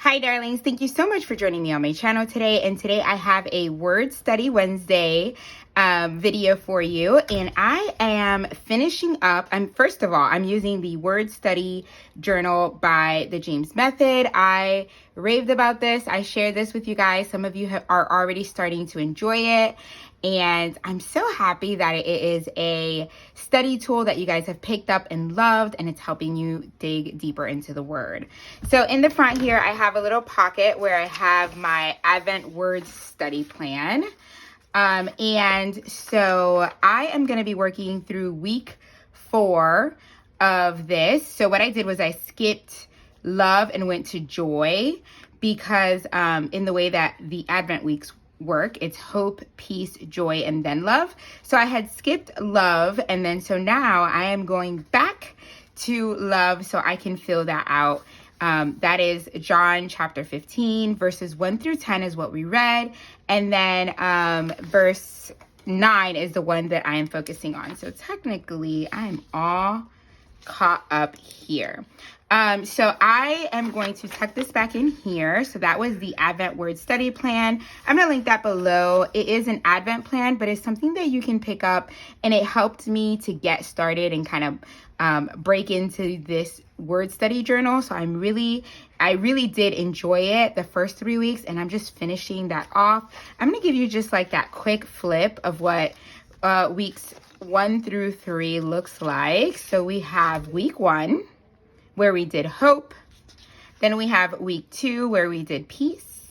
Hi darlings, thank you so much for joining me on my channel today. And today I have a Word Study Wednesday video for you. And I am finishing up, first of all, I'm using the Word Study Journal by the James Method. I raved about this. I shared this with you guys. Some of you are already starting to enjoy it. And I'm so happy that it is a study tool that you guys have picked up and loved, and it's helping you dig deeper into the Word. So in the front here, I have a little pocket where I have my Advent Word Study Plan. And so I am going to be working through week 4 of this. So what I did was I skipped love and went to joy because in the way that the Advent weeks work, it's hope, peace, joy, and then love. So I had skipped love, and then so now I am going back to love so I can fill that out. That is John chapter 15, verses 1 through 10 is what we read. And then verse 9 is the one that I am focusing on. So technically, I'm all caught up here. So I am going to tuck this back in here. So that was the Advent Word Study Plan. I'm going to link that below. It is an Advent plan, but it's something that you can pick up, and it helped me to get started and kind of break into this word study journal. So I really did enjoy it the first 3 weeks, and I'm just finishing that off. I'm going to give you just like that quick flip of what weeks 1 through 3 looks like. So we have week 1 where we did hope. Then we have week 2 where we did peace.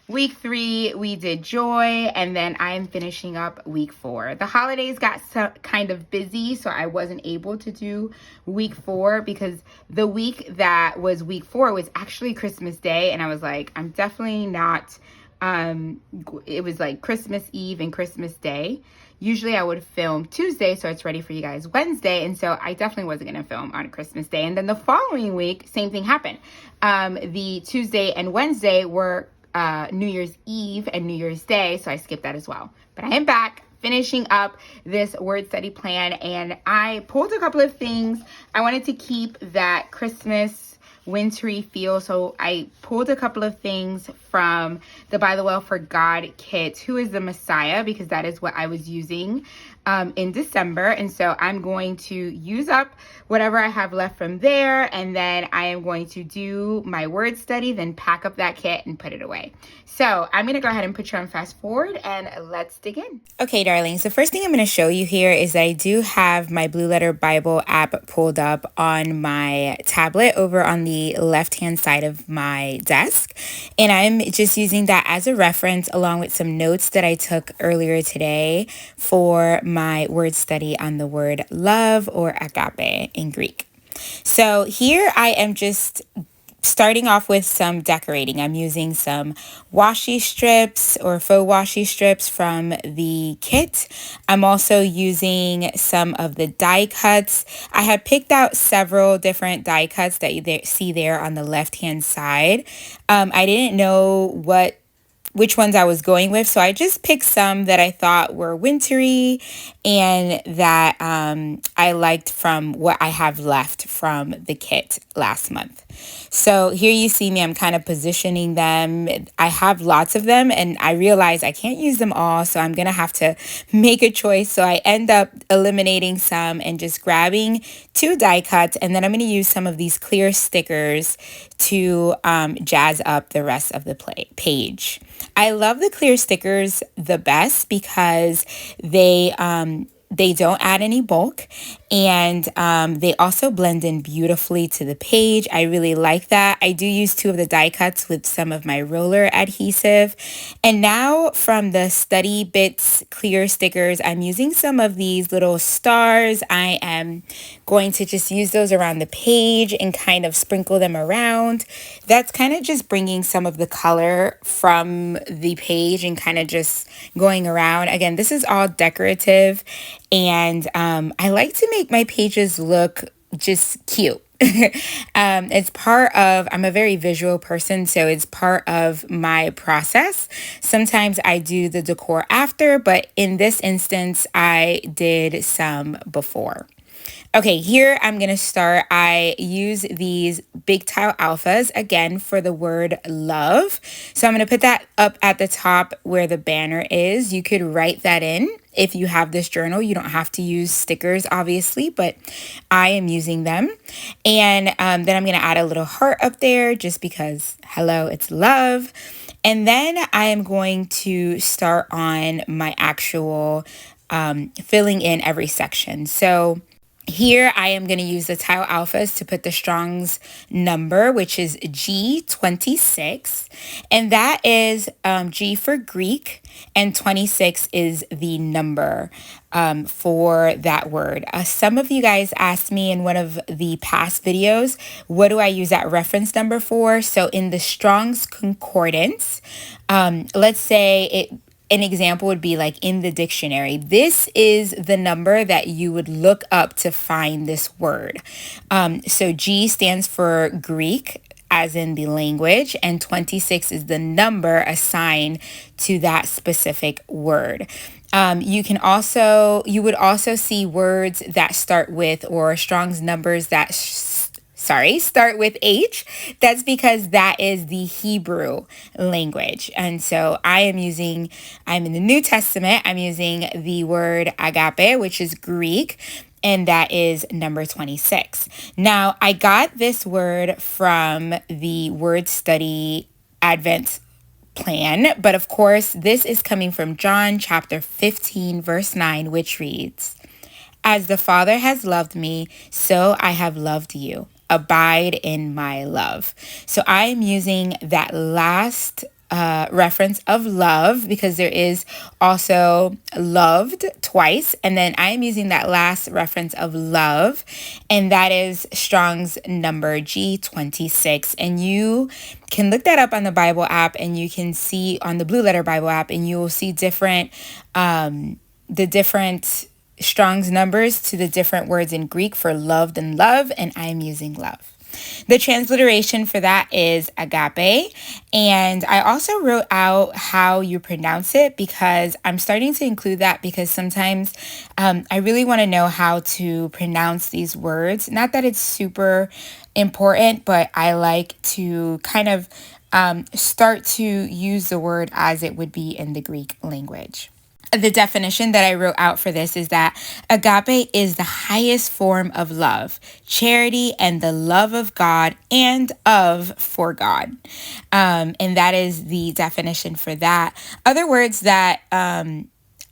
Week 3 we did joy, and then I'm finishing up week 4. The holidays got kind of busy, so I wasn't able to do week 4 because the week that was week 4 was actually Christmas Day, and I was like, I'm definitely not. It was like Christmas Eve and Christmas Day. Usually I would film Tuesday, so it's ready for you guys Wednesday. And so I definitely wasn't going to film on Christmas Day. And then the following week, same thing happened. The Tuesday and Wednesday were New Year's Eve and New Year's Day, so I skipped that as well. But I am back finishing up this word study plan, and I pulled a couple of things. I wanted to keep that Christmas wintry feel, so I pulled a couple of things from the By the Well for God kit, Who is the Messiah, because that is what I was using in December. And so I'm going to use up whatever I have left from there, and then I am going to do my word study, then pack up that kit and put it away. So I'm going to go ahead and put you on fast forward, and let's dig in. Okay, darlings, the first thing I'm going to show you here is I do have my Blue Letter Bible app pulled up on my tablet over on the left-hand side of my desk, and I'm just using that as a reference along with some notes that I took earlier today for my word study on the word love, or agape in Greek. So here I am just starting off with some decorating. I'm using some washi strips or faux washi strips from the kit. I'm also using some of the die cuts. I have picked out several different die cuts that you see there on the left-hand side. I didn't know which ones I was going with, so I just picked some that I thought were wintry and that I liked from what I have left from the kit last month. So here you see me, I'm kind of positioning them. I have lots of them, and I realize I can't use them all, so I'm gonna have to make a choice. So I end up eliminating some and just grabbing 2 die cuts, and then I'm gonna use some of these clear stickers to jazz up the rest of the page. I love the clear stickers the best because they don't add any bulk, and they also blend in beautifully to the page. I really like that. I do use 2 of the die cuts with some of my roller adhesive. And now from the Study Bits clear stickers, I'm using some of these little stars. I am going to just use those around the page and kind of sprinkle them around. That's kind of just bringing some of the color from the page and kind of just going around. Again, this is all decorative, and I like to make my pages look just cute. It's part of, I'm a very visual person, so it's part of my process. Sometimes I do the decor after, but in this instance, I did some before. Okay, here I'm going to start. I use these big tile alphas again for the word love. So I'm going to put that up at the top where the banner is. You could write that in if you have this journal. You don't have to use stickers, obviously, but I am using them. And then I'm going to add a little heart up there just because, hello, it's love. And then I am going to start on my actual filling in every section. So here I am going to use the tile alphas to put the Strong's number, which is G26. And that is G for Greek, and 26 is the number for that word. Some of you guys asked me in one of the past videos, what do I use that reference number for? So in the Strong's Concordance, let's say an example would be like in the dictionary. This is the number that you would look up to find this word. So G stands for Greek, as in the language, and 26 is the number assigned to that specific word. You would also see words that start with, or Strong's numbers that start with H. That's because that is the Hebrew language. And so I'm in the New Testament, I'm using the word agape, which is Greek, and that is number 26. Now, I got this word from the Word Study Advent plan, but of course, this is coming from John chapter 15, verse 9, which reads, "As the Father has loved me, so I have loved you. Abide in my love." So I am using that last reference of love because there is also loved twice. And then I am using that last reference of love, and that is Strong's number G26. And you can look that up on the Bible app, and you can see on the Blue Letter Bible app, and you will see the different Strong's numbers to the different words in Greek for loved and love, and I am using love. The transliteration for that is agape, and I also wrote out how you pronounce it because I'm starting to include that because sometimes I really want to know how to pronounce these words. Not that it's super important, but I like to kind of start to use the word as it would be in the Greek language. The definition that I wrote out for this is that agape is the highest form of love, charity, and the love of God and for God. And that is the definition for that. Other words that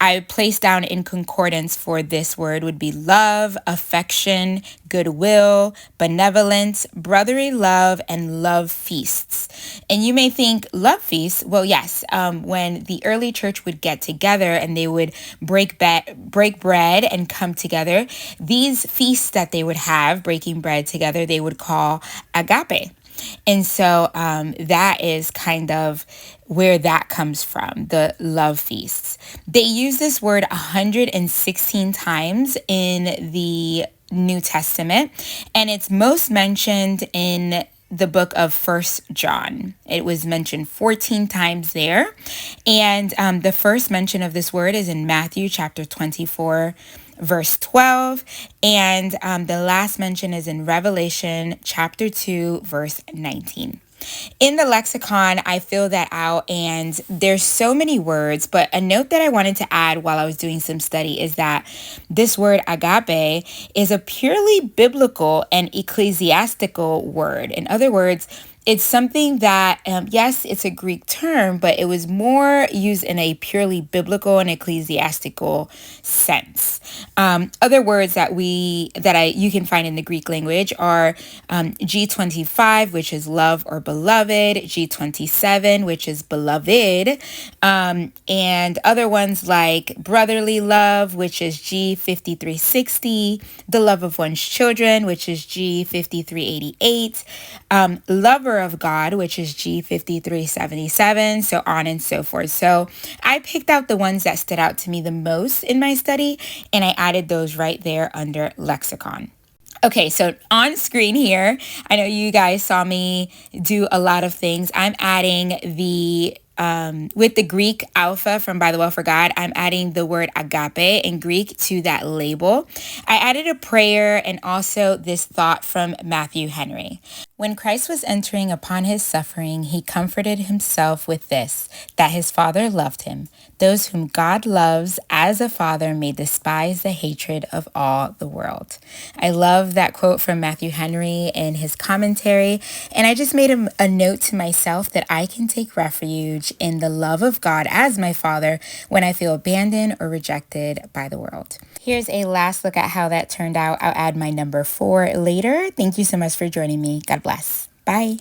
I placed down in concordance for this word would be love, affection, goodwill, benevolence, brotherly love, and love feasts. And you may think love feasts. Well, yes, when the early church would get together and they would break bread and come together, these feasts that they would have, breaking bread together, they would call agape. And so that is kind of where that comes from, the love feasts. They use this word 116 times in the New Testament, and it's most mentioned in the book of First John. It was mentioned 14 times there. And the first mention of this word is in Matthew chapter 24, verse 12. And the last mention is in Revelation chapter 2, verse 19. In the lexicon, I fill that out, and there's so many words, but a note that I wanted to add while I was doing some study is that this word agape is a purely biblical and ecclesiastical word. In other words, it's something that, yes, it's a Greek term, but it was more used in a purely biblical and ecclesiastical sense. Other words that you can find in the Greek language are G25, which is love or beloved, G27, which is beloved, and other ones like brotherly love, which is G5360, the love of one's children, which is G5388, lover of God, which is G5377, so on and so forth. So I picked out the ones that stood out to me the most in my study, and I added those right there under lexicon. Okay, so on screen here, I know you guys saw me do a lot of things. I'm adding the with the Greek alpha from By the Well for God, I'm adding the word agape in Greek to that label. I added a prayer and also this thought from Matthew Henry. When Christ was entering upon his suffering, he comforted himself with this, that his Father loved him. Those whom God loves as a father may despise the hatred of all the world. I love that quote from Matthew Henry in his commentary, and I just made a note to myself that I can take refuge in the love of God as my Father when I feel abandoned or rejected by the world. Here's a last look at how that turned out. I'll add my number 4 later. Thank you so much for joining me. God bless. Bye.